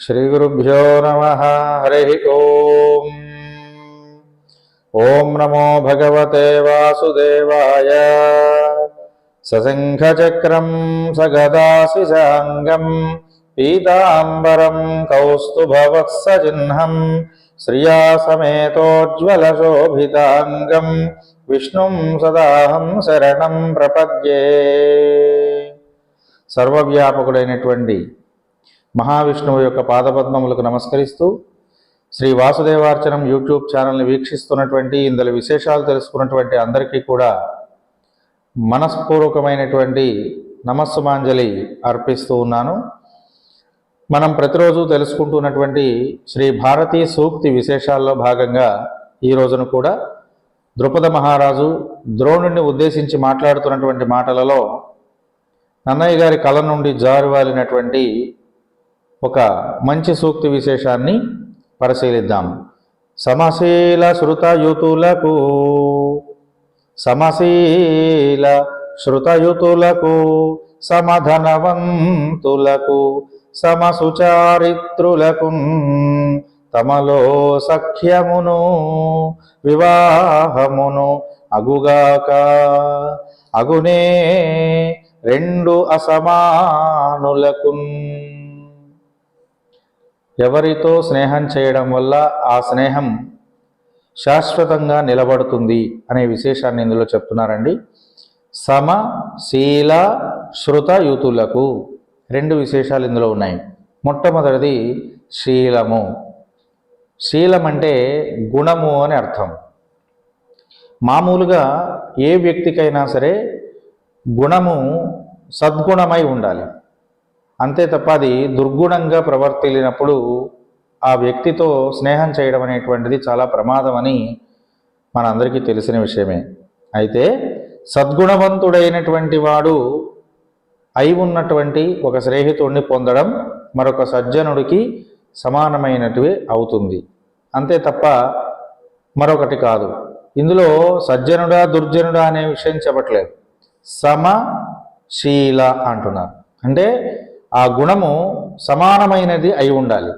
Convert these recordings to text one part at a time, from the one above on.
श्रीगुरुभ्यो नमः। हरिः ओम्। ओं नमो भगवते वासुदेवाय। सशङ्खचक्रं सगदाशिशाङ्गं पीताम्बरं कौस्तुभवत्सचिह्नं श्रिया समेतोज्ज्वलशोभिताङ्गं विष्णुं सदाहं शरणं प्रपद्ये। सर्वव्यापकुडैनटुवंटि మహావిష్ణువు యొక్క పాదపద్మములకు నమస్కరిస్తూ శ్రీ వాసుదేవార్చనం యూట్యూబ్ ఛానల్ని వీక్షిస్తున్నటువంటి ఇందులో విశేషాలు తెలుసుకున్నటువంటి అందరికీ కూడా మనస్పూర్వకమైనటువంటి నమస్సుమాంజలి అర్పిస్తూ ఉన్నాను. మనం ప్రతిరోజు తెలుసుకుంటున్నటువంటి శ్రీ భారతీ సూక్తి విశేషాల్లో భాగంగా ఈ రోజున కూడా ద్రుపద మహారాజు ద్రోణుడిని ఉద్దేశించి మాట్లాడుతున్నటువంటి మాటలలో నన్నయ్య గారి కళ నుండి జారువాలినటువంటి ఒక మంచి సూక్తి విశేషాన్ని పరిశీలిద్దాం. సమశీల శృతయుతులకు సమధనవంతులకు సమసుచారిత్రులకు తమలో సఖ్యమును వివాహమును అగుగాక అగునే రెండు అసమానులకు. ఎవరితో స్నేహం చేయడం వల్ల ఆ స్నేహం శాశ్వతంగా నిలబడుతుంది అనే విశేషాన్ని ఇందులో చెప్తున్నారండి. సమశీల శృతయుతులకు రెండు విశేషాలు ఇందులో ఉన్నాయి. మొట్టమొదటిది శీలము. శీలం అంటే గుణము అని అర్థం. మామూలుగా ఏ వ్యక్తికైనా సరే గుణము సద్గుణమై ఉండాలి, అంతే తప్ప అది దుర్గుణంగా ప్రవర్తిల్లినప్పుడు ఆ వ్యక్తితో స్నేహం చేయడం అనేటువంటిది చాలా ప్రమాదం అని మనందరికీ తెలిసిన విషయమే. అయితే సద్గుణవంతుడైనటువంటి వాడు అయి ఉన్నటువంటి ఒక స్నేహితుడిని పొందడం మరొక సజ్జనుడికి సమానమైనటివే అవుతుంది, అంతే తప్ప మరొకటి కాదు. ఇందులో సజ్జనుడా దుర్జనుడా అనే విషయం చెప్పట్లేదు, సమశీల అంటున్నారు. అంటే ఆ గుణము సమానమైనది అయి ఉండాలి.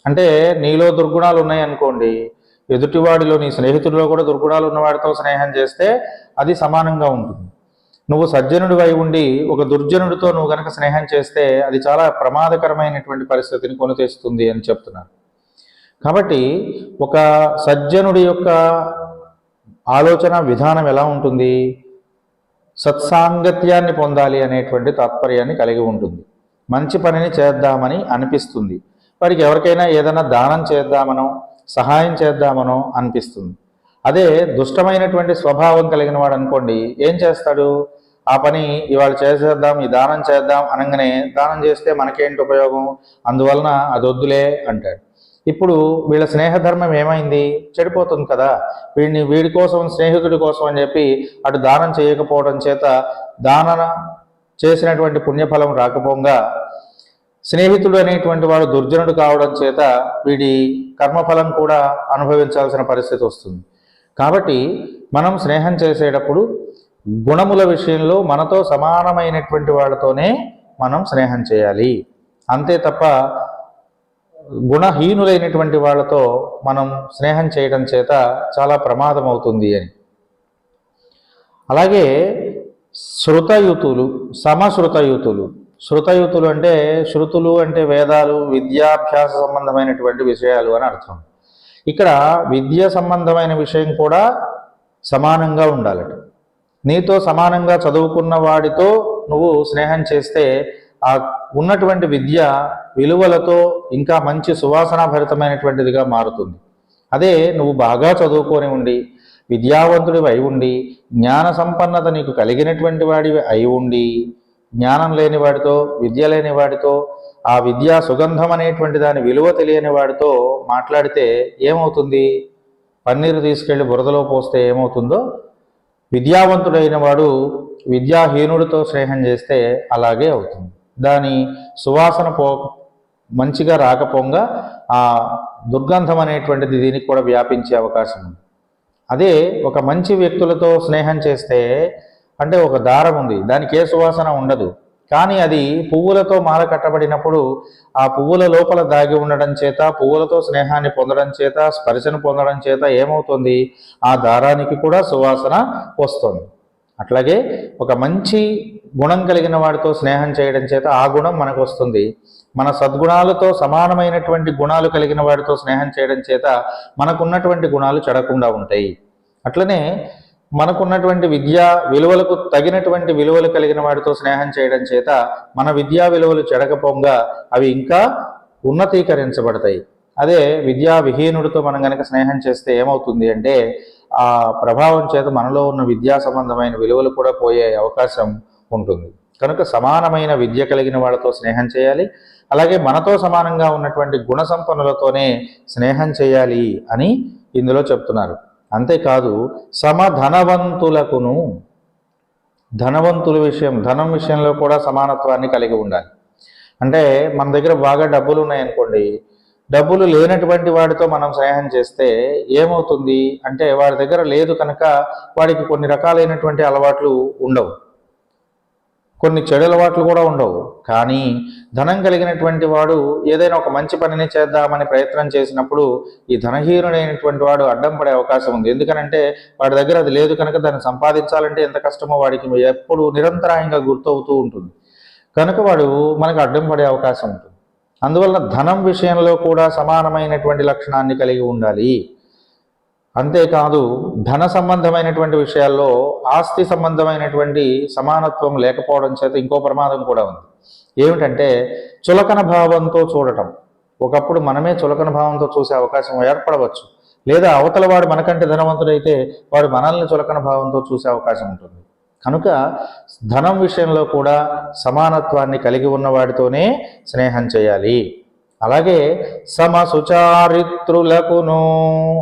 అంటే నీలో దుర్గుణాలు ఉన్నాయనుకోండి, ఎదుటివాడిలో నీ స్నేహితుడిలో కూడా దుర్గుణాలు ఉన్నవాడితో స్నేహం చేస్తే అది సమానంగా ఉంటుంది. నువ్వు సజ్జనుడి అయి ఉండి ఒక దుర్జనుడితో నువ్వు కనుక స్నేహం చేస్తే అది చాలా ప్రమాదకరమైనటువంటి పరిస్థితిని కొని తెస్తుంది అని చెప్తున్నారు. కాబట్టి ఒక సజ్జనుడి యొక్క ఆలోచన విధానం ఎలా ఉంటుంది, సత్సాంగత్యాన్ని పొందాలి అనేటువంటి తాత్పర్యాన్ని కలిగి ఉంటుంది. మంచి పనిని చేద్దామని అనిపిస్తుంది, వారికి ఎవరికైనా ఏదైనా దానం చేద్దామనో సహాయం చేద్దామనో అనిపిస్తుంది. అదే దుష్టమైనటువంటి స్వభావం కలిగిన వాడు అనుకోండి, ఏం చేస్తాడు, ఆ పని ఇవాళ చేసేద్దాం, ఈ దానం చేద్దాం అనగానే దానం చేస్తే మనకేంటి ఉపయోగం, అందువలన అది వద్దులే అంటాడు. ఇప్పుడు వీళ్ళ స్నేహధర్మం ఏమైంది, చెడిపోతుంది కదా. వీడి కోసం స్నేహితుడి కోసం అని చెప్పి అటు దానం చేయకపోవడం చేత దాన చేసినటువంటి పుణ్యఫలం రాకపోగా స్నేహితుడు అనేటువంటి వాడు దుర్జనుడు కావడం చేత వీడి కర్మఫలం కూడా అనుభవించాల్సిన పరిస్థితి వస్తుంది. కాబట్టి మనం స్నేహం చేసేటప్పుడు గుణముల విషయంలో మనతో సమానమైనటువంటి వాళ్ళతోనే మనం స్నేహం చేయాలి, అంతే తప్ప గుణహీనులైనటువంటి వాళ్ళతో మనం స్నేహం చేయడం చేత చాలా ప్రమాదం అవుతుంది అని. అలాగే శృతయుతులు, సమశృతయుతులు. శృతయుతులు అంటే శృతులు అంటే వేదాలు, విద్యాభ్యాస సంబంధమైనటువంటి విషయాలు అని అర్థం. ఇక్కడ విద్య సంబంధమైన విషయం కూడా సమానంగా ఉండాలట. నీతో సమానంగా చదువుకున్న వాడితో నువ్వు స్నేహం చేస్తే ఆ ఉన్నటువంటి విద్య విలువలతో ఇంకా మంచి సువాసనాభరితమైనటువంటిదిగా మారుతుంది. అదే నువ్వు బాగా చదువుకొని ఉండి విద్యావంతుడివి అయి ఉండి జ్ఞాన సంపన్నత నీకు కలిగినటువంటి వాడివి అయి ఉండి జ్ఞానం లేని వాడితో, విద్య లేని వాడితో, ఆ విద్యా సుగంధం అనేటువంటి దాని విలువ తెలియని వాడితో మాట్లాడితే ఏమవుతుంది, పన్నీరు తీసుకెళ్లి బురదలో పోస్తే ఏమవుతుందో విద్యావంతుడైన వాడు విద్యాహీనుడితో స్నేహం చేస్తే అలాగే అవుతుంది. దాని సువాసన మంచిగా రాకపోగా ఆ దుర్గంధం అనేటువంటిది దీనికి కూడా వ్యాపించే అవకాశం ఉంది. అదే ఒక మంచి వ్యక్తులతో స్నేహం చేస్తే అంటే ఒక దారం ఉంది, దానికి ఏ సువాసన ఉండదు, కానీ అది పువ్వులతో మాల కట్టబడినప్పుడు ఆ పువ్వుల లోపల దాగి ఉండడం చేత, పువ్వులతో స్నేహాన్ని పొందడం చేత, స్పర్శను పొందడం చేత ఏమవుతుంది, ఆ దారానికి కూడా సువాసన వస్తుంది. అట్లాగే ఒక మంచి గుణం కలిగిన వాడితో స్నేహం చేయడం చేత ఆ గుణం మనకు వస్తుంది. మన సద్గుణాలతో సమానమైనటువంటి గుణాలు కలిగిన వాడితో స్నేహం చేయడం చేత మనకున్నటువంటి గుణాలు చెడకుండా ఉంటాయి. అట్లనే మనకున్నటువంటి విద్యా విలువలకు తగినటువంటి విలువలు కలిగిన వాడితో స్నేహం చేయడం చేత మన విద్యా విలువలు చెడకపోగా అవి ఇంకా ఉన్నతీకరించబడతాయి. అదే విద్యా విహీనుడితో మనం కనుక స్నేహం చేస్తే ఏమవుతుంది అంటే ఆ ప్రభావం చేత మనలో ఉన్న విద్యా సంబంధమైన విలువలు కూడా పోయే అవకాశం ఉంటుంది. కనుక సమానమైన విద్య కలిగిన వాళ్ళతో స్నేహం చేయాలి. అలాగే మనతో సమానంగా ఉన్నటువంటి గుణ సంపన్నులతోనే స్నేహం చేయాలి అని ఇందులో చెప్తున్నారు. అంతేకాదు సమధనవంతులకును, ధనవంతుల ధనం విషయంలో కూడా సమానత్వాన్ని కలిగి ఉండాలి. అంటే మన దగ్గర బాగా డబ్బులు ఉన్నాయనుకోండి, డబ్బులు లేనటువంటి వాడితో మనం స్నేహం చేస్తే ఏమవుతుంది అంటే వాడి దగ్గర లేదు కనుక వాడికి కొన్ని రకాలైనటువంటి అలవాట్లు ఉండవు, కొన్ని చెడు అలవాట్లు కూడా ఉండవు. కానీ ధనం కలిగినటువంటి వాడు ఏదైనా ఒక మంచి పనిని చేద్దామని ప్రయత్నం చేసినప్పుడు ఈ ధనహీనుడైనటువంటి వాడు అడ్డం పడే అవకాశం ఉంది. ఎందుకనంటే వాడి దగ్గర అది లేదు కనుక దాన్ని సంపాదించాలంటే ఎంత కష్టమో వాడికి ఎప్పుడు నిరంతరాయంగా గుర్తవుతూ ఉంటుంది. కనుక వాడు మనకు అడ్డం పడే అవకాశం ఉంటుంది. అందువల్ల ధనం విషయంలో కూడా సమానమైనటువంటి లక్షణాన్ని కలిగి ఉండాలి. అంతేకాదు ధన సంబంధమైనటువంటి విషయాల్లో ఆస్తి సంబంధమైనటువంటి సమానత్వం లేకపోవడం చేత ఇంకో ప్రమాదం కూడా ఉంది. ఏమిటంటే చులకన భావంతో చూడటం. ఒకప్పుడు మనమే చులకన భావంతో చూసే అవకాశం ఏర్పడవచ్చు, లేదా అవతల వాడు మనకంటే ధనవంతుడైతే వాడు మనల్ని చులకన భావంతో చూసే అవకాశం ఉంటుంది. కనుక ధనం విషయంలో కూడా సమానత్వాన్ని కలిగి ఉన్నవాడితోనే స్నేహం చేయాలి. అలాగే సమసుచారిత్రులకును,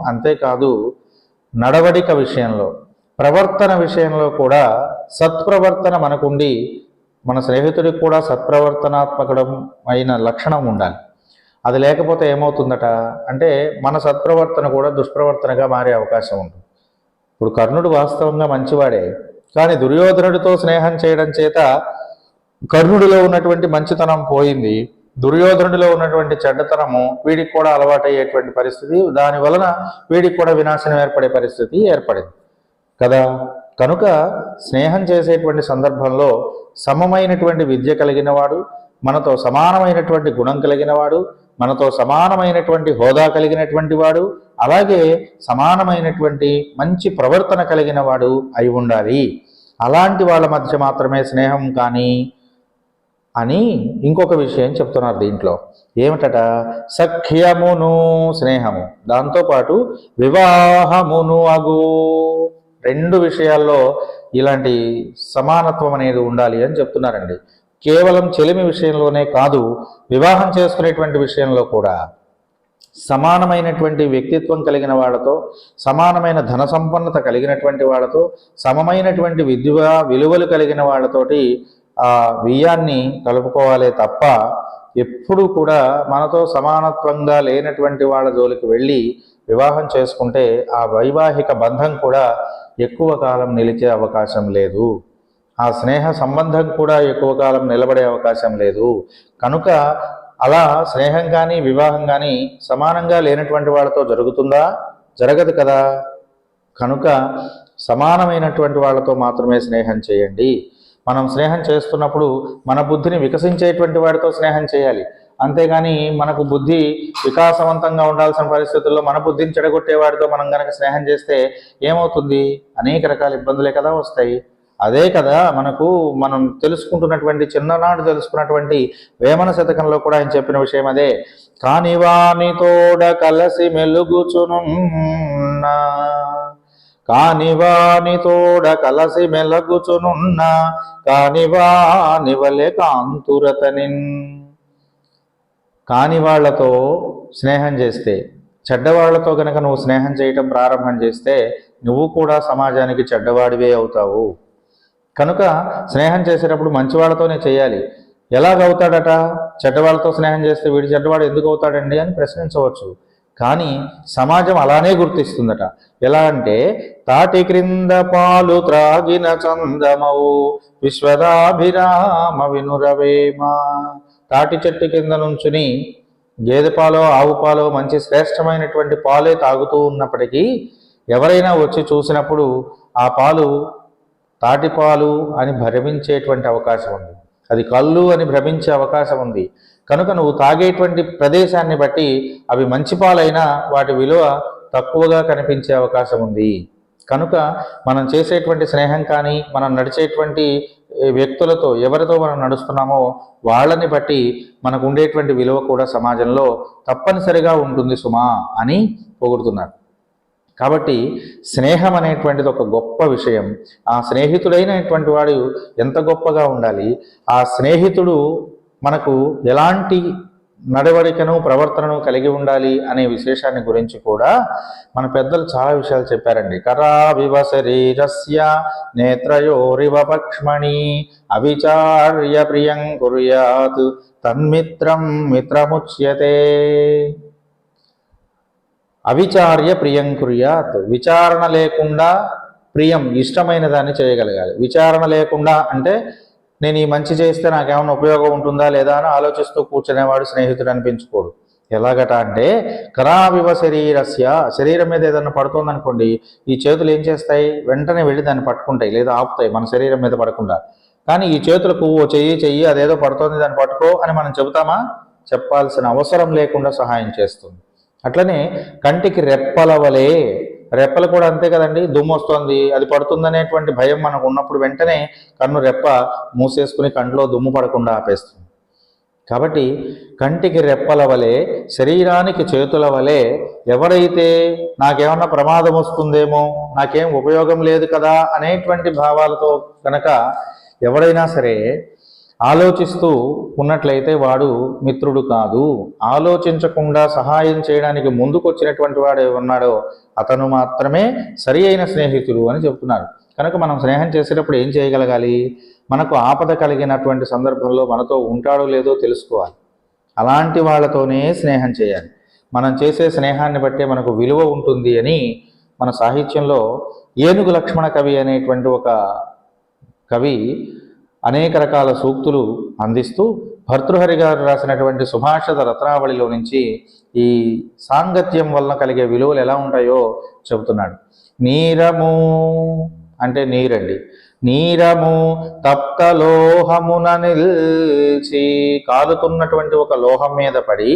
అంతేకాదు నడవడిక విషయంలో, ప్రవర్తన విషయంలో కూడా సత్ప్రవర్తన మనకుండి మన స్నేహితుడికి కూడా సత్ప్రవర్తనాత్మకం అయిన లక్షణం ఉండాలి. అది లేకపోతే ఏమవుతుందట అంటే మన సత్ప్రవర్తన కూడా దుష్ప్రవర్తనగా మారే అవకాశం ఉంటుంది. ఇప్పుడు కర్ణుడు వాస్తవంగా మంచివాడే, కానీ దుర్యోధనుడితో స్నేహం చేయడం చేత కర్ణుడిలో ఉన్నటువంటి మంచితనం పోయింది, దుర్యోధనుడిలో ఉన్నటువంటి చెడ్డతనము వీడికి కూడా అలవాటయ్యేటువంటి పరిస్థితి, దాని వలన వీడికి కూడా వినాశనం ఏర్పడే పరిస్థితి ఏర్పడింది కదా. కనుక స్నేహం చేసేటువంటి సందర్భంలో సమమైనటువంటి విద్య కలిగిన వాడు, మనతో సమానమైనటువంటి గుణం కలిగిన వాడు, మనతో సమానమైనటువంటి హోదా కలిగినటువంటి వాడు, అలాగే సమానమైనటువంటి మంచి ప్రవర్తన కలిగిన వాడు అయి ఉండాలి. అలాంటి వాళ్ళ మధ్య మాత్రమే స్నేహం కానీ అని ఇంకొక విషయం చెప్తున్నారు దీంట్లో. ఏమిటట, సఖ్యమును స్నేహము, దాంతోపాటు వివాహమును అగు, రెండు విషయాల్లో ఇలాంటి సమానత్వం అనేది ఉండాలి అని చెప్తున్నారండి. కేవలం చెలిమి విషయంలోనే కాదు, వివాహం చేసుకునేటువంటి విషయంలో కూడా సమానమైనటువంటి వ్యక్తిత్వం కలిగిన వాళ్ళతో, సమానమైన ధన సంపన్నత కలిగినటువంటి వాళ్ళతో, సమమైనటువంటి విలువలు కలిగిన వాళ్ళతోటి ఆ వియ్యాన్ని కలుపుకోవాలే తప్ప ఎప్పుడూ కూడా మనతో సమానత్వంగా లేనటువంటి వాళ్ళ జోలికి వెళ్ళి వివాహం చేసుకుంటే ఆ వైవాహిక బంధం కూడా ఎక్కువ కాలం నిలిచే అవకాశం లేదు, ఆ స్నేహ సంబంధం కూడా ఎక్కువ కాలం నిలబడే అవకాశం లేదు. కనుక అలా స్నేహం కానీ వివాహం కానీ సమానంగా లేనటువంటి వాళ్ళతో జరుగుతుందా? జరగదు కదా. కనుక సమానమైనటువంటి వాళ్ళతో మాత్రమే స్నేహం చేయండి. మనం స్నేహం చేస్తున్నప్పుడు మన బుద్ధిని వికసించేటువంటి వాడితో స్నేహం చేయాలి. అంతేగాని మనకు బుద్ధి వికాసవంతంగా ఉండాల్సిన పరిస్థితుల్లో మన బుద్ధిని చెడగొట్టే వాడితో మనం కనుక స్నేహం చేస్తే ఏమవుతుంది? అనేక రకాల ఇబ్బందులే కదా వస్తాయి. అదే కదా మనం తెలుసుకుంటున్నటువంటి చిన్ననాడు తెలుసుకున్నటువంటి వేమన శతకంలో కూడా ఆయన చెప్పిన విషయం అదే. కానివానితోడ కలసి మెలుగుచునున్నా, కానివానితోడ కలసి మెలగుచునున్నా, కానివానివలె కాంతురతనిన్. కాని వాళ్లతో స్నేహం చేస్తే, చెడ్డవాళ్లతో కనుక నువ్వు స్నేహం చేయటం ప్రారంభం చేస్తే నువ్వు కూడా సమాజానికి చెడ్డవాడివే అవుతావు. కనుక స్నేహం చేసేటప్పుడు మంచివాళ్లతోనే చేయాలి. ఎలాగవుతాడట? చెడ్డవాళ్ళతో స్నేహం చేస్తే వీడి చెడ్డవాడు ఎందుకు అవుతాడండి అని ప్రశ్నించవచ్చు. కానీ సమాజం అలానే గుర్తిస్తుందట. ఎలా అంటే, తాటి క్రింద పాలు త్రాగిన చందమవు విశ్వదాభిరామ వినురవేమ. తాటి చెట్టు కింద నుంచుని గేదె పాలో ఆవు పాలో మంచి శ్రేష్టమైనటువంటి పాలే తాగుతూ ఉన్నప్పటికీ ఎవరైనా వచ్చి చూసినప్పుడు ఆ పాలు తాటి పాలు అని భ్రమించేటువంటి అవకాశం ఉంది, అది కళ్ళు అని భ్రమించే అవకాశం ఉంది. కనుక నువ్వు తాగేటువంటి ప్రదేశాన్ని బట్టి అవి మంచి పాలైనా వాటి విలువ తక్కువగా కనిపించే అవకాశం ఉంది. కనుక మనం చేసేటువంటి స్నేహం కానీ, మనం నడిచేటువంటి వ్యక్తులతో ఎవరితో మనం నడుస్తున్నామో వాళ్ళని బట్టి మనకు ఉండేటువంటి విలువ కూడా సమాజంలో తప్పనిసరిగా ఉంటుంది సుమా అని పొగుడుతున్నారు. కాబట్టి స్నేహం అనేటువంటిది ఒక గొప్ప విషయం. ఆ స్నేహితుడైనటువంటి వాడు ఎంత గొప్పగా ఉండాలి, ఆ స్నేహితుడు మనకు ఎలాంటి నడవడికను ప్రవర్తనను కలిగి ఉండాలి అనే విశేషాన్ని గురించి కూడా మన పెద్దలు చాలా విషయాలు చెప్పారండి. కరావివ శరీరస్య నేత్రయోరివ పక్ష్మణి అవిచార్య ప్రియం కుర్యాత్ తన్మిత్రం మిత్రముచ్యతే. అవిచార్య ప్రియం కుర్యాత్, విచారణ లేకుండా ప్రియం ఇష్టమైన దాన్ని చేయగలగాలి. విచారణ లేకుండా అంటే నేను ఈ మంచి చేస్తే నాకేమైనా ఉపయోగం ఉంటుందా లేదా అని ఆలోచిస్తూ కూర్చునేవాడు స్నేహితుడు అనిపించుకోడు. ఎలాగట అంటే, కరావివ శరీరస్య, శరీరం మీద ఏదన్నా పడుతోందనుకోండి, ఈ చేతులు ఏం చేస్తాయి, వెంటనే వెళ్ళి దాన్ని పట్టుకుంటాయి లేదా ఆపుతాయి మన శరీరం మీద పడకుండా. కానీ ఈ చేతులకు ఓ చెయ్యి అదేదో పడుతోంది దాన్ని పట్టుకో అని మనం చెబుతామా? చెప్పాల్సిన అవసరం లేకుండా సహాయం చేస్తుంది. అట్లనే కంటికి రెప్పల వలె, రెప్పలు కూడా అంతే కదండి. దుమ్ము వస్తుంది, అది పడుతుందనేటువంటి భయం మనకు ఉన్నప్పుడు వెంటనే కన్ను రెప్ప మూసేసుకుని కంట్లో దుమ్ము పడకుండా ఆపేస్తుంది. కాబట్టి కంటికి రెప్పల వలె, శరీరానికి చేతుల వలె ఎవరైతే నాకేమన్నా ప్రమాదం వస్తుందేమో, నాకేం ఉపయోగం లేదు కదా అనేటువంటి భావాలతో కనుక ఎవరైనా సరే ఆలోచిస్తూ ఉన్నట్లయితే వాడు మిత్రుడు కాదు. ఆలోచించకుండా సహాయం చేయడానికి ముందుకొచ్చినటువంటి వాడు ఉన్నాడో అతను మాత్రమే సరి అయిన స్నేహితుడు అని చెప్తున్నారు. కనుక మనం స్నేహం చేసేటప్పుడు ఏం చేయగలగాలి? మనకు ఆపద కలిగినటువంటి సందర్భంలో మనతో ఉంటాడో లేదో తెలుసుకోవాలి. అలాంటి వాళ్ళతోనే స్నేహం చేయాలి. మనం చేసే స్నేహాన్ని బట్టే మనకు విలువ ఉంటుంది అని మన సాహిత్యంలో ఏనుగు లక్ష్మణ కవి అనేటువంటి ఒక కవి అనేక రకాల సూక్తులు అందిస్తూ భర్తృహరి గారు రాసినటువంటి సుభాషిత రత్నావళిలో నుంచి ఈ సాంగత్యం వలన కలిగే విలువలు ఎలా ఉంటాయో చెబుతున్నాడు. నీరము అంటే నీరండి. నీరము తప్త లోహమున నిల్చి, కాలుతున్నటువంటి ఒక లోహం మీద పడి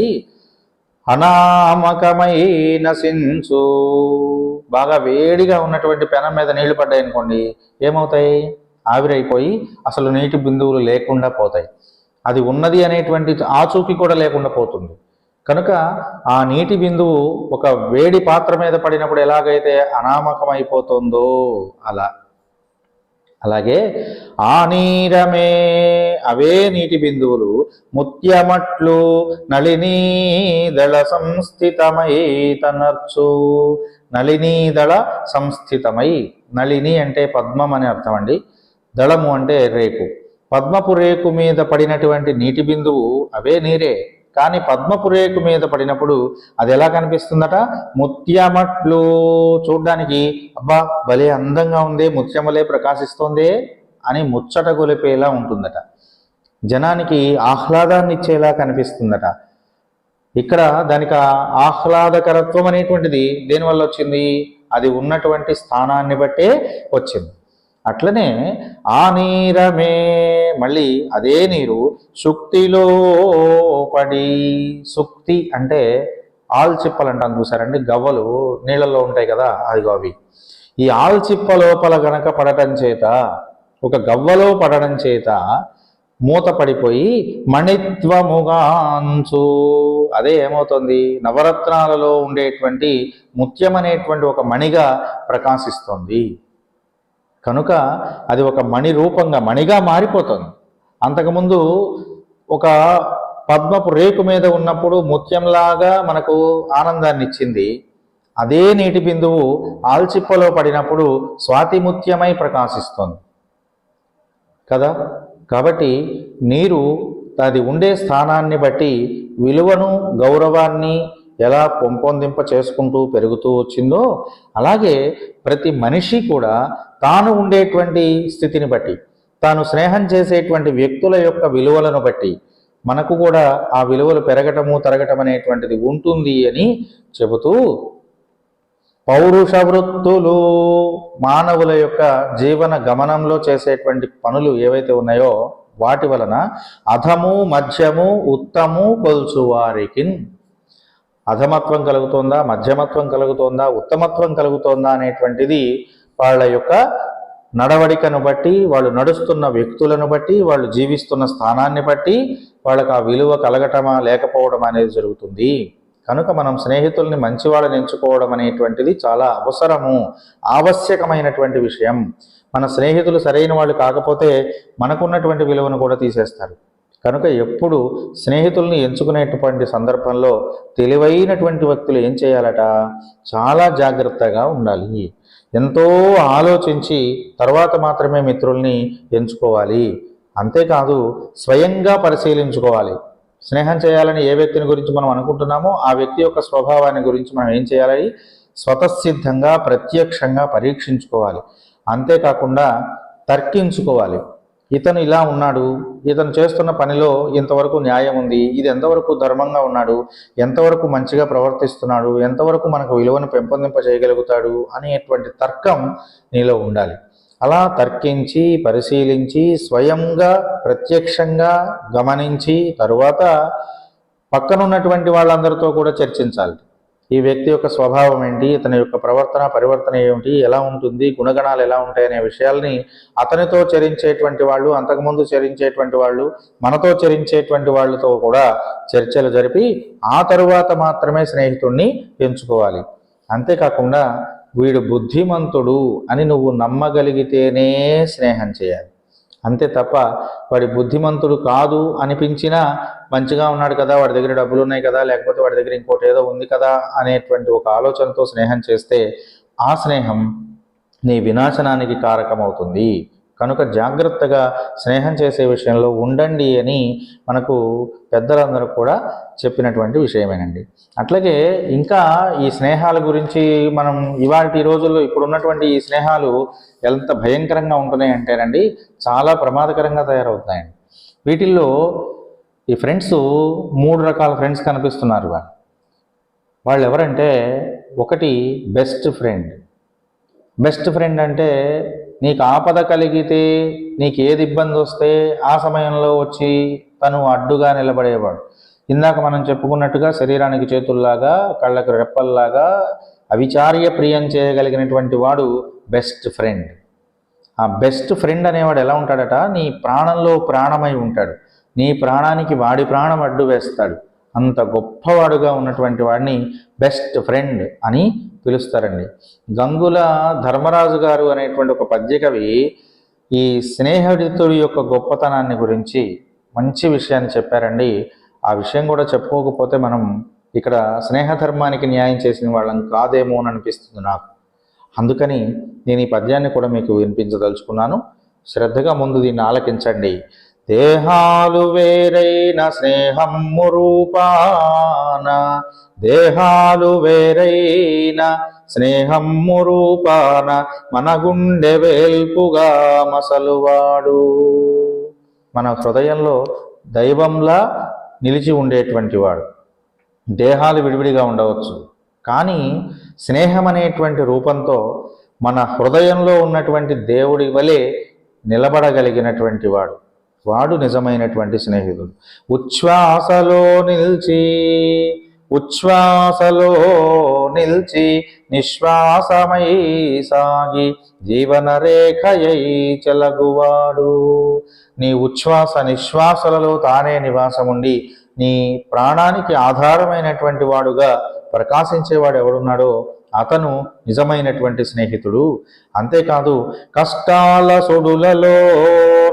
అనామకమై నశించు. బాగా వేడిగా ఉన్నటువంటి పెనం మీద నీళ్లు పడ్డాయి అనుకోండి, ఏమవుతాయి? ఆవిరైపోయి అసలు నీటి బిందువులు లేకుండా పోతాయి. అది ఉన్నది అనేటువంటి ఆచూకీ కూడా లేకుండా పోతుంది. కనుక ఆ నీటి బిందువు ఒక వేడి పాత్ర మీద పడినప్పుడు ఎలాగైతే అనామకమైపోతుందో అలాగే ఆ నీరమే, అవే నీటి బిందువులు ముత్యమట్లు నళినీదళ సంస్థితమై తనర్చు. నళినీదళ సంస్థితమై, నళిని అంటే పద్మం అని అర్థం అండి, దళము అంటే రేకు. పద్మపు రేకు మీద పడినటువంటి నీటి బిందువు అవే నీరే, కానీ పద్మపు రేకు మీద పడినప్పుడు అది ఎలా కనిపిస్తుందట? ముత్యమట్లు. చూడ్డానికి అబ్బా భలే అందంగా ఉంది, ముత్యమలే ప్రకాశిస్తోందే అని ముచ్చట గొలిపేలా ఉంటుందట. జనానికి ఆహ్లాదాన్ని ఇచ్చేలా కనిపిస్తుందట. ఇక్కడ దానికి ఆహ్లాదకరత్వం అనేటువంటిది దేనివల్ల వచ్చింది? అది ఉన్నటువంటి స్థానాన్ని బట్టే వచ్చింది. అట్లనే ఆ నీరమే, మళ్ళీ అదే నీరు సుక్తిలో పడి, సుక్తి అంటే ఆల్చిప్పలు అంటాం చూసారండి, గవ్వలు నీళ్ళల్లో ఉంటాయి కదా, అవి. ఈ ఆల్చిప్ప లోపల గనక పడటం చేత, ఒక గవ్వలో పడడం చేత మూత పడిపోయి మణిత్వముగాంచు, అదే ఏమవుతుంది? నవరత్నాలలో ఉండేటువంటి ముత్యం అనేటువంటి ఒక మణిగా ప్రకాశిస్తుంది. కనుక అది ఒక మణి రూపంగా, మణిగా మారిపోతుంది. అంతకుముందు ఒక పద్మపు రేకు మీద ఉన్నప్పుడు ముత్యంలాగా మనకు ఆనందాన్ని ఇచ్చింది. అదే నీటి బిందువు ఆల్చిప్పలో పడినప్పుడు స్వాతి ముత్యమై ప్రకాశిస్తుంది కదా. కాబట్టి నీరు అది ఉండే స్థానాన్ని బట్టి విలువను, గౌరవాన్ని ఎలా పెంపొందింప చేసుకుంటూ పెరుగుతూ వచ్చిందో, అలాగే ప్రతి మనిషి కూడా తాను ఉండేటువంటి స్థితిని బట్టి, తాను స్నేహం చేసేటువంటి వ్యక్తుల యొక్క విలువలను బట్టి మనకు కూడా ఆ విలువలు పెరగటము తరగటం అనేటువంటిది ఉంటుంది అని చెబుతూ, పౌరుష వృత్తులు మానవుల యొక్క జీవన గమనంలో చేసేటువంటి పనులు ఏవైతే ఉన్నాయో వాటి వలన అధము మధ్యము ఉత్తము కొల్చువారికి అధమత్వం కలుగుతోందా, మధ్యమత్వం కలుగుతోందా, ఉత్తమత్వం కలుగుతోందా అనేటువంటిది వాళ్ళ యొక్క నడవడికను బట్టి, వాళ్ళు నడుస్తున్న వ్యక్తులను బట్టి, వాళ్ళు జీవిస్తున్న స్థానాన్ని బట్టి వాళ్ళకి ఆ విలువ కలగటమా లేకపోవడం అనేది జరుగుతుంది. కనుక మనం స్నేహితుల్ని మంచి వాళ్ళని ఎంచుకోవడం అనేటువంటిది చాలా అవసరము, ఆవశ్యకమైనటువంటి విషయం. మన స్నేహితులు సరైన వాళ్ళు కాకపోతే మనకున్నటువంటి విలువను కూడా తీసేస్తారు. కనుక ఎప్పుడు స్నేహితుల్ని ఎంచుకునేటువంటి సందర్భంలో తెలివైనటువంటి వ్యక్తులు ఏం చేయాలట, చాలా జాగ్రత్తగా ఉండాలి. ఎంతో ఆలోచించి తర్వాత మాత్రమే మిత్రుల్ని ఎంచుకోవాలి. అంతేకాదు స్వయంగా పరిశీలించుకోవాలి. స్నేహం చేయాలని ఏ వ్యక్తిని గురించి మనం అనుకుంటున్నామో ఆ వ్యక్తి యొక్క స్వభావాన్ని గురించి మనం ఏం చేయాలి, స్వతసిద్ధంగా ప్రత్యక్షంగా పరీక్షించుకోవాలి. అంతేకాకుండా తర్కించుకోవాలి. ఇతను ఇలా ఉన్నాడు, ఇతను చేస్తున్న పనిలో ఇంతవరకు న్యాయం ఉంది, ఇది ఎంతవరకు ధర్మంగా ఉన్నాడు, ఎంతవరకు మంచిగా ప్రవర్తిస్తున్నాడు, ఎంతవరకు మనకు విలువను పెంపొందింప చేయగలుగుతాడు అనేటువంటి తర్కం నీలో ఉండాలి. అలా తర్కించి పరిశీలించి స్వయంగా ప్రత్యక్షంగా గమనించి తరువాత పక్కనున్నటువంటి వాళ్ళందరితో కూడా చర్చించాలి. ఈ వ్యక్తి యొక్క స్వభావం ఏంటి, ఇతని యొక్క ప్రవర్తన పరివర్తన ఏమిటి, ఎలా ఉంటుంది, గుణగణాలు ఎలా ఉంటాయనే విషయాల్ని అతనితో చరించేటువంటి వాళ్ళు, అంతకుముందు చరించేటువంటి వాళ్ళు, మనతో చరించేటువంటి వాళ్ళతో కూడా చర్చలు జరిపి ఆ తరువాత మాత్రమే స్నేహితుడిని ఎంచుకోవాలి. అంతేకాకుండా వీడు బుద్ధిమంతుడు అని నువ్వు నమ్మగలిగితేనే స్నేహం చేయాలి. అంతే తప్ప వాడి బుద్ధిమంతుడు కాదు అనిపించినా మంచిగా ఉన్నాడు కదా, వాడి దగ్గర డబ్బులు ఉన్నాయి కదా, లేకపోతే వాడి దగ్గర ఇంకోటి ఏదో ఉంది కదా అనేటువంటి ఒక ఆలోచనతో స్నేహం చేస్తే ఆ స్నేహం నీ వినాశనానికి కారకమవుతుంది. కనుక జాగ్రత్తగా స్నేహం చేసే విషయంలో ఉండండి అని మనకు పెద్దలందరూ కూడా చెప్పినటువంటి విషయమేనండి. అట్లాగే ఇంకా ఈ స్నేహాల గురించి మనం ఇవాళ రోజుల్లో ఇప్పుడున్నటువంటి ఈ స్నేహాలు ఎంత భయంకరంగా ఉంటున్నాయి అంటేనండి, చాలా ప్రమాదకరంగా తయారవుతున్నాయండి. వీటిల్లో ఈ ఫ్రెండ్స్ 3 రకాల ఫ్రెండ్స్ కనిపిస్తున్నారు. వాళ్ళు ఎవరంటే, ఒకటి బెస్ట్ ఫ్రెండ్. బెస్ట్ ఫ్రెండ్ అంటే నీకు ఆపద కలిగితే, నీకు ఏది ఇబ్బంది వస్తే ఆ సమయంలో వచ్చి తను అడ్డుగా నిలబడేవాడు. ఇందాక మనం చెప్పుకున్నట్టుగా శరీరానికి చేతుల్లాగా కళ్ళకు రెప్పల్లాగా అవిచార్య ప్రియం చేయగలిగినటువంటి వాడు బెస్ట్ ఫ్రెండ్. ఆ బెస్ట్ ఫ్రెండ్ అనేవాడు ఎలా ఉంటాడట, నీ ప్రాణంలో ప్రాణమై ఉంటాడు. నీ ప్రాణానికి వాడి ప్రాణం అడ్డు వేస్తాడు. అంత గొప్పవాడుగా ఉన్నటువంటి వాడిని బెస్ట్ ఫ్రెండ్ అని పిలుస్తారండి. గంగుల ధర్మరాజు గారు అనేటువంటి ఒక పద్యకవి ఈ స్నేహితుడి యొక్క గొప్పతనాన్ని గురించి మంచి విషయాన్ని చెప్పారండి. ఆ విషయం కూడా చెప్పుకోకపోతే మనం ఇక్కడ స్నేహధర్మానికి న్యాయం చేసిన వాళ్ళం కాదేమో అని అనిపిస్తుంది నాకు. అందుకని నేను ఈ పద్యాన్ని కూడా మీకు వినిపించదలుచుకున్నాను. శ్రద్ధగా ముందు దీన్ని ఆలకించండి. దేహాలు వేరైన స్నేహము రూపాన, దేహాలు వేరైన స్నేహము రూపాన, మన గుండె వేల్పుగా మసలువాడు. మన హృదయంలో దైవంలా నిలిచి ఉండేటువంటి వాడు. దేహాలు విడివిడిగా ఉండవచ్చు, కానీ స్నేహం అనేటువంటి రూపంతో మన హృదయంలో ఉన్నటువంటి దేవుడి వలె నిలబడగలిగినటువంటి వాడు, వాడు నిజమైనటువంటి స్నేహితుడు. ఉచ్ఛ్వాసలో నిల్చి, ఉచ్ఛ్వాసలో నిల్చి నిశ్వాసమై సాగి జీవన రేఖయై చెలగువాడు. నీ ఉచ్ఛ్వాస నిశ్వాసలలో తానే నివాసముండి నీ ప్రాణానికి ఆధారమైనటువంటి వాడుగా ప్రకాశించేవాడు ఎవడున్నాడో అతను నిజమైనటువంటి స్నేహితుడు. అంతేకాదు కష్టాల సుడులలో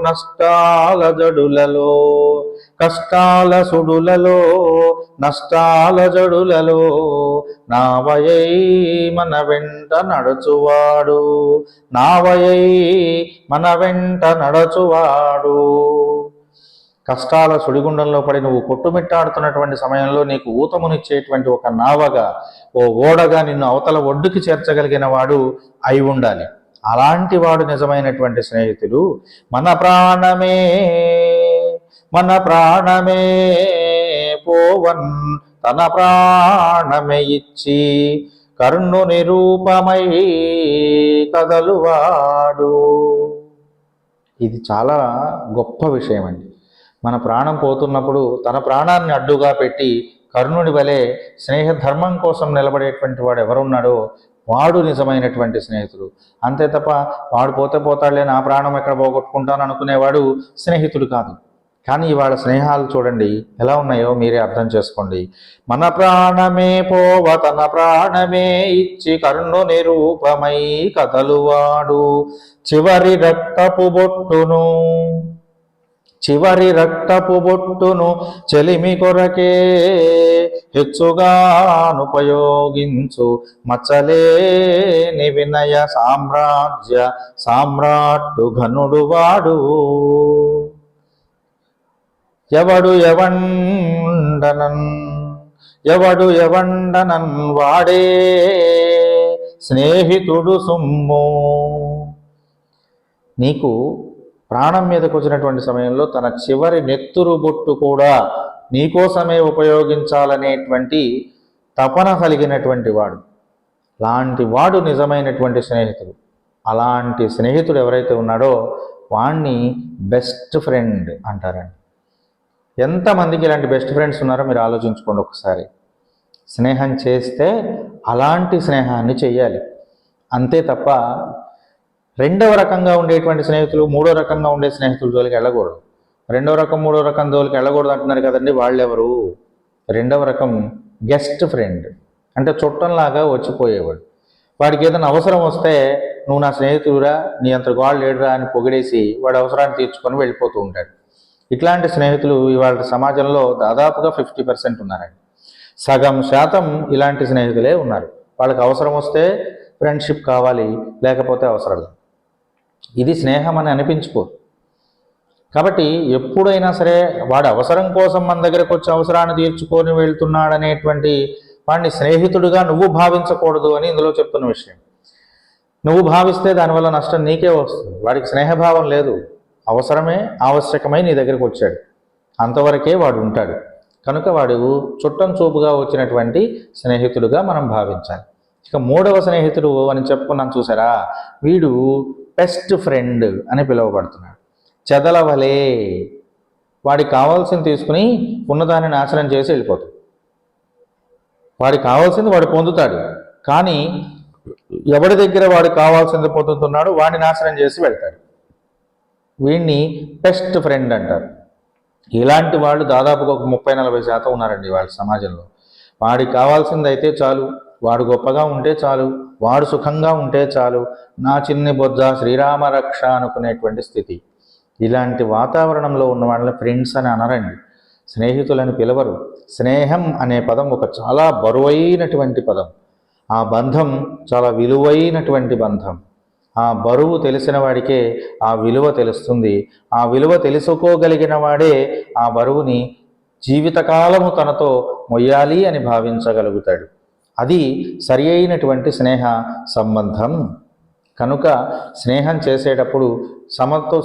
నష్టాల జడులలో, కష్టాల సుడులలో నష్టాల జడులలో నావయై మన వెంట నడుచువాడు, నావయై మన వెంట నడుచువాడు. కష్టాల సుడిగుండంలో పడి నువ్వు కొట్టుమిట్టాడుతున్నటువంటి సమయంలో నీకు ఊతమునిచ్చేటువంటి ఒక నావగా, ఓ ఓడగా నిన్ను అవతల ఒడ్డుకి చేర్చగలిగిన వాడు అయి ఉండాలి. అలాంటి వాడు నిజమైనటువంటి స్నేహితుడు. మన ప్రాణమే పోవన్ తన ప్రాణమే ఇచ్చి కర్ణు నిరూపమై కదలువాడు. ఇది చాలా గొప్ప విషయం అండి. మన ప్రాణం పోతున్నప్పుడు తన ప్రాణాన్ని అడ్డుగా పెట్టి కర్ణుడి వలె స్నేహధర్మం కోసం నిలబడేటువంటి వాడు ఎవరున్నాడో వాడు నిజమైనటువంటి స్నేహితుడు. అంతే తప్ప వాడు పోతే పోతాడులే, నా ప్రాణం ఎక్కడ పోగొట్టుకుంటాను అనుకునేవాడు స్నేహితుడు కాదు. కానీ ఇవాళ స్నేహాలు చూడండి ఎలా ఉన్నాయో మీరే అర్థం చేసుకోండి. మన ప్రాణమే పోవ తన ప్రాణమే ఇచ్చి కర్ణు నిరూపమై కదలువాడు. చివరి రక్తపు బొట్టును చెలిమి కొరకే హెచ్చుగానుపయోగించు మచ్చలేని వినయ సామ్రాట్టు ఘనుడు వాడు. ఎవడు ఎవండనన్ వాడే స్నేహితుడు సొమ్ము. నీకు ప్రాణం మీదకు వచ్చినటువంటి సమయంలో తన చివరి నెత్తురు బొట్టు కూడా నీకోసమే ఉపయోగించాలనేటువంటి తపన కలిగినటువంటి వాడు, లాంటి వాడు నిజమైనటువంటి స్నేహితుడు. అలాంటి స్నేహితుడు ఎవరైతే ఉన్నాడో వాణ్ణి బెస్ట్ ఫ్రెండ్ అంటారండి. ఎంతమందికి ఇలాంటి బెస్ట్ ఫ్రెండ్స్ ఉన్నారో మీరు ఆలోచించుకోండి ఒకసారి. స్నేహం చేస్తే అలాంటి స్నేహాన్ని చెయ్యాలి, అంతే తప్ప రెండవ రకంగా ఉండేటువంటి స్నేహితులు, మూడో రకంగా ఉండే స్నేహితుల జోలికి వెళ్ళకూడదు. రెండవ రకం, మూడో రకం జోలికి వెళ్ళకూడదు అంటున్నారు కదండి. వాళ్ళెవరు? రెండవ రకం గెస్ట్ ఫ్రెండ్, అంటే చుట్టంలాగా వచ్చిపోయేవాడు. వాడికి ఏదైనా అవసరం వస్తే నువ్వు నా స్నేహితుడురా, నీ అంత గోళ్ళు లేడురా అని పొగిడేసి వాడి అవసరాన్ని తీర్చుకొని వెళ్ళిపోతూ ఉంటాడు. ఇట్లాంటి స్నేహితులు ఇవాళ సమాజంలో దాదాపుగా 50% ఉన్నారండి. సగం శాతం ఇలాంటి స్నేహితులే ఉన్నారు. వాళ్ళకి అవసరం వస్తే ఫ్రెండ్షిప్ కావాలి, లేకపోతే అవసరం లేదు. ఇది స్నేహం అని అనిపించుకోదు. కాబట్టి ఎప్పుడైనా సరే వాడి అవసరం కోసం మన దగ్గరకు వచ్చి అవసరాన్ని తీర్చుకొని వెళ్తున్నాడనేటువంటి వాడిని స్నేహితుడిగా నువ్వు భావించకూడదు అని ఇందులో చెప్తున్న విషయం. నువ్వు భావిస్తే దానివల్ల నష్టం నీకే వస్తుంది. వాడికి స్నేహభావం లేదు, అవసరమే ఆవశ్యకమై నీ దగ్గరకు వచ్చాడు, అంతవరకే వాడు ఉంటాడు. కనుక వాడు చుట్టం చూపుగా వచ్చినటువంటి స్నేహితుడుగా మనం భావించాలి. ఇక మూడవ స్నేహితుడు అని చెప్పుకున్నాను చూసారా, వీడు బెస్ట్ ఫ్రెండ్ అని పిలువబడుతున్నాడు. చెదలవలే, వాడికి కావాల్సింది తీసుకుని ఉన్నదాన్ని నాశనం చేసి వెళ్ళిపోతాడు. వాడికి కావాల్సింది వాడు పొందుతాడు, కానీ ఎవరి దగ్గర వాడు కావాల్సింది పొందుతున్నాడు వాడిని నాశనం చేసి వెళ్తాడు. వీడిని బెస్ట్ ఫ్రెండ్ అంటారు. ఇలాంటి వాళ్ళు దాదాపుగా ఒక 30-40% ఉన్నారండి వాళ్ళ సమాజంలో. వాడికి కావాల్సింది అయితే చాలు, వాడు గొప్పగా ఉంటే చాలు, వాడు సుఖంగా ఉంటే చాలు, నా చిన్ని బొజ్జ శ్రీరామ రక్ష అనుకునేటువంటి స్థితి. ఇలాంటి వాతావరణంలో ఉన్న వాళ్ళని ఫ్రెండ్స్ అని అనరండి, స్నేహితులని పిలవరు. స్నేహం అనే పదం ఒక చాలా బరువైనటువంటి పదం. ఆ బంధం చాలా విలువైనటువంటి బంధం. ఆ బరువు తెలిసిన వాడికే ఆ విలువ తెలుస్తుంది. ఆ విలువ తెలుసుకోగలిగిన వాడే ఆ బరువుని జీవితకాలము తనతో మొయ్యాలి అని భావించగలుగుతాడు. అది సరి అయినటువంటి స్నేహ సంబంధం. కనుక స్నేహం చేసేటప్పుడు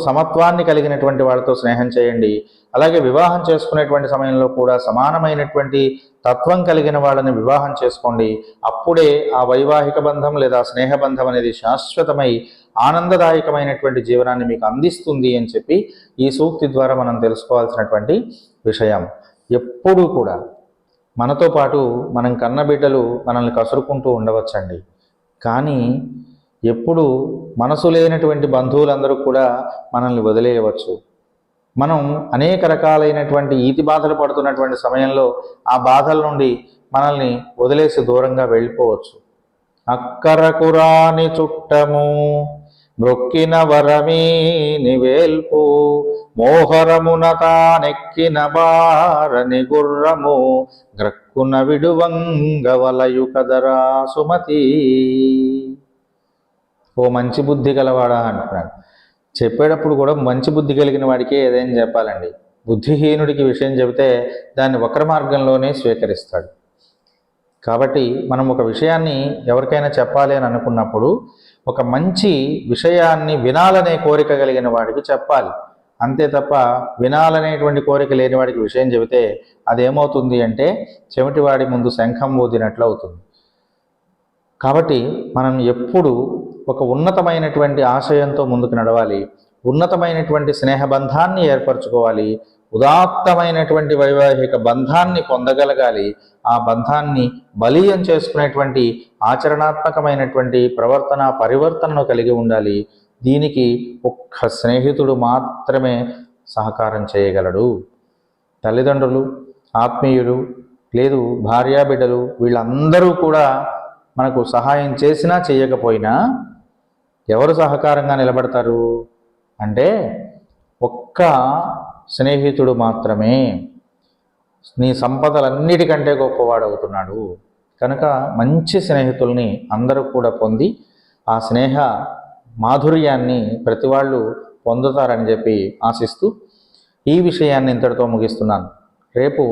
సమత్వాన్ని కలిగినటువంటి వాళ్ళతో స్నేహం చేయండి. అలాగే వివాహం చేసుకునేటువంటి సమయంలో కూడా సమానమైనటువంటి తత్వం కలిగిన వాళ్ళని వివాహం చేసుకోండి. అప్పుడే ఆ వైవాహిక బంధం లేదా స్నేహబంధం అనేది శాశ్వతమై ఆనందదాయకమైనటువంటి జీవనాన్ని మీకు అందిస్తుంది అని చెప్పి ఈ సూక్తి ద్వారా మనం తెలుసుకోవాల్సినటువంటి విషయం. ఎప్పుడూ కూడా మనతో పాటు మనం కన్నబిడ్డలు మనల్ని కసురుకుంటూ ఉండవచ్చండి, కానీ ఎప్పుడు మనసు లేనటువంటి బంధువులందరూ కూడా మనల్ని వదిలేయవచ్చు. మనం అనేక రకాలైనటువంటి ఈతి బాధలు పడుతున్నటువంటి సమయంలో ఆ బాధల నుండి మనల్ని వదిలేసి దూరంగా వెళ్ళిపోవచ్చు. అక్కరకురాని చుట్టము మ్రొక్కిన వరమీని వేల్పు మోహరమున తానెక్కిన బారని గుర్రము గ్రక్కున విడువంగవలయు కదరా సుమతి. ఓ మంచి బుద్ధి గలవాడా అంటున్నాడు. చెప్పేటప్పుడు కూడా మంచి బుద్ధి కలిగిన వాడికే ఏదైనా చెప్పాలండి. బుద్ధిహీనుడికి విషయం చెబితే దాన్ని వక్ర మార్గంలోనే స్వీకరిస్తాడు. కాబట్టి మనం ఒక విషయాన్ని ఎవరికైనా చెప్పాలి అని అనుకున్నప్పుడు ఒక మంచి విషయాన్ని వినాలనే కోరిక కలిగిన వాడికి చెప్పాలి. అంతే తప్ప వినాలనేటువంటి కోరిక లేని వాడికి విషయం చెబితే అదేమవుతుంది అంటే చెవిటివాడి ముందు శంఖం ఊదినట్లు అవుతుంది. కాబట్టి మనం ఎప్పుడు ఒక ఉన్నతమైనటువంటి ఆశయంతో ముందుకు నడవాలి, ఉన్నతమైనటువంటి స్నేహబంధాన్ని ఏర్పరచుకోవాలి, ఉదాత్తమైనటువంటి వైవాహిక బంధాన్ని పొందగలగాలి, ఆ బంధాన్ని బలీయం చేసుకునేటువంటి ఆచరణాత్మకమైనటువంటి ప్రవర్తన పరివర్తనను కలిగి ఉండాలి. దీనికి ఒక్క స్నేహితుడు మాత్రమే సహకారం చేయగలడు. తల్లిదండ్రులు, ఆత్మీయులు, లేదు భార్యాబిడ్డలు, వీళ్ళందరూ కూడా మనకు సహాయం చేసినా చేయకపోయినా ఎవరు సహకారంగా నిలబడతారు అంటే ఒక్క స్నేహితుడు మాత్రమే. నీ సంపదలన్నిటికంటే గొప్పవాడవుతున్నాడు. కనుక మంచి స్నేహితుల్ని అందరూ కూడా పొంది ఆ స్నేహ మాధుర్యాన్ని ప్రతి వాళ్ళు పొందుతారని చెప్పి ఆశిస్తూ ఈ విషయాన్ని ఇంతటితో ముగిస్తున్నాను. రేపు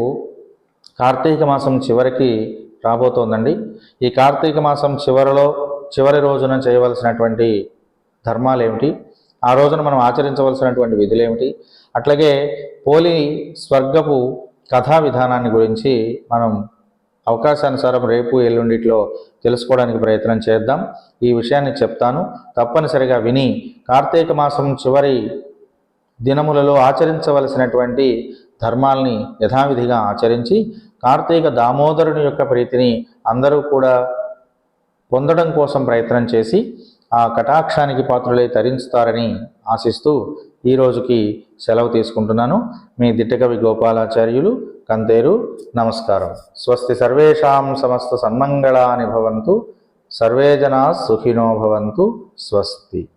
కార్తీక మాసం చివరికి రాబోతోందండి. ఈ కార్తీక మాసం చివరి రోజున చేయవలసినటువంటి ధర్మాలు ఏమిటి, ఆ రోజున మనం ఆచరించవలసినటువంటి విధులు ఏమిటి, అట్లాగే పోలి స్వర్గపు కథా విధానాన్ని గురించి మనం అవకాశానుసారం రేపు ఎల్లుండిట్లో తెలుసుకోవడానికి ప్రయత్నం చేద్దాం. ఈ విషయాన్ని చెప్తాను, తప్పనిసరిగా విని కార్తీక మాసం చివరి దినములలో ఆచరించవలసినటువంటి ధర్మాల్ని యథావిధిగా ఆచరించి కార్తీక దామోదరుని యొక్క ప్రీతిని అందరూ కూడా పొందడం కోసం ప్రయత్నం చేసి ఆ కటాక్షానికి పాత్రులై తరించుతారని ఆశిస్తూ ఈ రోజుకి సెలవు తీసుకుంటున్నాను. మీ దిట్టకవి గోపాలాచార్యులు, కంతేరు. నమస్కారం. స్వస్తి సర్వేషాం సమస్త సన్మంగళాని భవంతు. సర్వే జనా సుఖినో భవంతు. స్వస్తి.